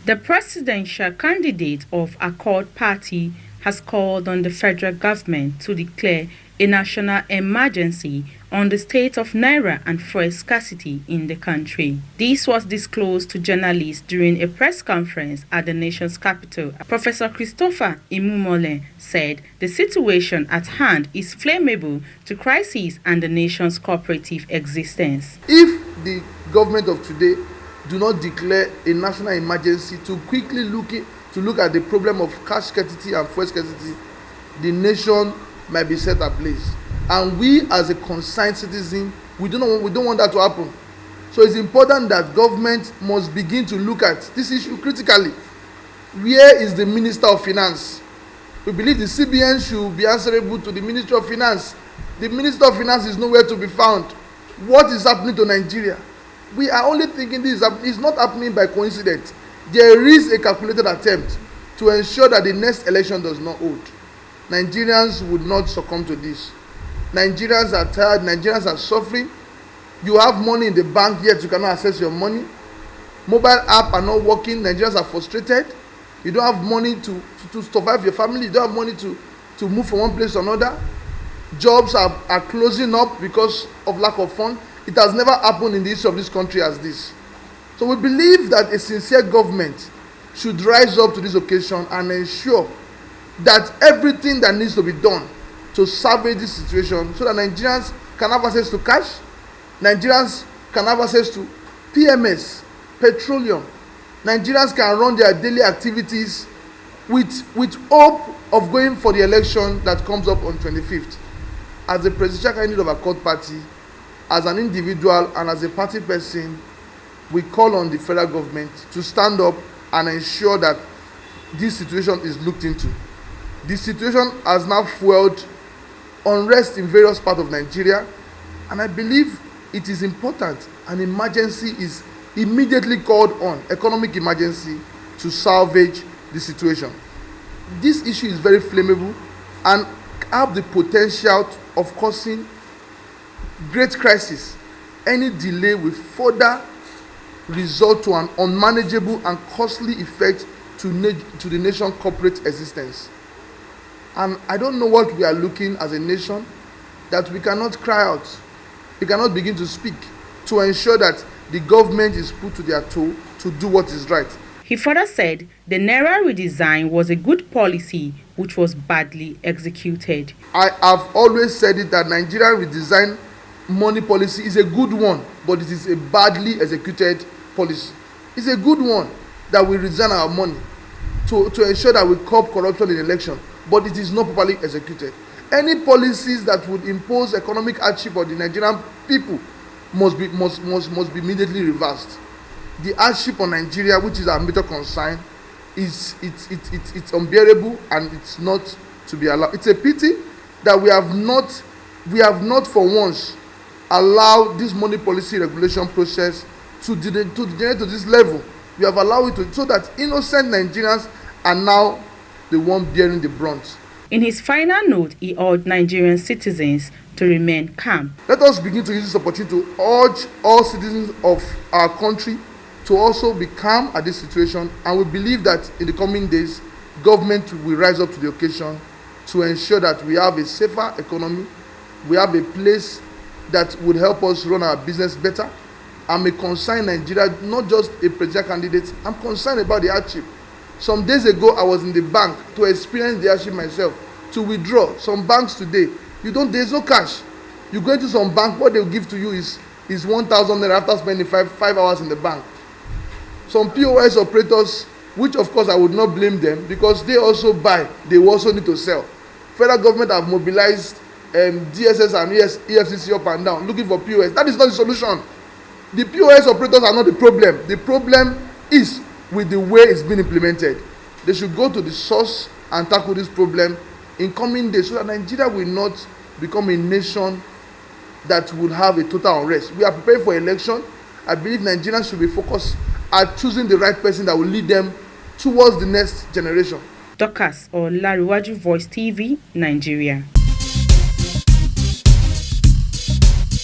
The presidential candidate of Accord Party has called on the federal government to declare a national emergency on the state of Naira and fuel scarcity in the country. This was disclosed to journalists during a press conference at the nation's capital. Professor Christopher Imumole said the situation at hand is flammable to crisis and the nation's cooperative existence. If the government of today do not declare a national emergency to quickly look at the problem of cash scarcity and fuel scarcity, the nation might be set ablaze. And we as a concerned citizen, we don't want that to happen. So it's important that government must begin to look at this issue critically. Where is the Minister of Finance? We believe the CBN should be answerable to the Ministry of Finance. The Minister of Finance is nowhere to be found. What is happening to Nigeria? We are only thinking this is not happening by coincidence. There is a calculated attempt to ensure that the next election does not hold. Nigerians would not succumb to this. Nigerians are tired. Nigerians are suffering. You have money in the bank, yet you cannot access your money. Mobile apps are not working. Nigerians are frustrated. You don't have money to survive your family. You don't have money to move from one place to another. Jobs are closing up because of lack of funds. It has never happened in the history of this country as this. So we believe that a sincere government should rise up to this occasion and ensure that everything that needs to be done to salvage this situation so that Nigerians can have access to cash, Nigerians can have access to PMS, petroleum, Nigerians can run their daily activities with hope of going for the election that comes up on 25th. As the presidential candidate of Accord Party, as an individual and as a party person, we call on the federal government to stand up and ensure that this situation is looked into. The situation has now fueled unrest in various parts of Nigeria, and I believe it is important an emergency is immediately called on, economic emergency, to salvage the situation. This issue is very flammable and have the potential of causing great crisis. Any delay will further result to an unmanageable and costly effect to the nation's corporate existence. And I don't know what we are looking as a nation that we cannot cry out, we cannot begin to speak to ensure that the government is put to their toe to do what is right. He further said the Naira redesign was a good policy which was badly executed. I have always said it that Nigerian redesign money policy is a good one, but it is a badly executed policy. It's a good one that we redesign our money to ensure that we curb corruption in election, but it is not properly executed. Any policies that would impose economic hardship on the Nigerian people must be immediately reversed. The hardship on Nigeria, which is our major concern, it's unbearable and it's not to be allowed. It's a pity that we have not for once allowed this money policy regulation process to degenerate to this level. We have allowed it to, so that innocent Nigerians are now the one bearing the brunt. In his final note, he urged Nigerian citizens to remain calm. Let us begin to use this opportunity to urge all citizens of our country to also be calm at this situation, and we believe that in the coming days, government will rise up to the occasion to ensure that we have a safer economy, we have a place that would help us run our business better. I'm a concerned Nigeria, not just a presidential candidate. I'm concerned about the hardship. Some days ago, I was in the bank to experience the hardship myself, to withdraw. Some banks today, there's no cash. You go into some bank, what they'll give to you is 1,000 naira after spending five hours in the bank. Some POS operators, which of course I would not blame them, because they also buy, they also need to sell. Federal government have mobilized DSS and EFCC up and down looking for POS. That is not the solution. The POS operators are not the problem. The problem is with the way it's been implemented. They should go to the source and tackle this problem in coming days so that Nigeria will not become a nation that will have a total unrest. We are preparing for election. I believe Nigerians should be focused at choosing the right person that will lead them towards the next generation. Dorcas or Lariwaju Voice TV, Nigeria.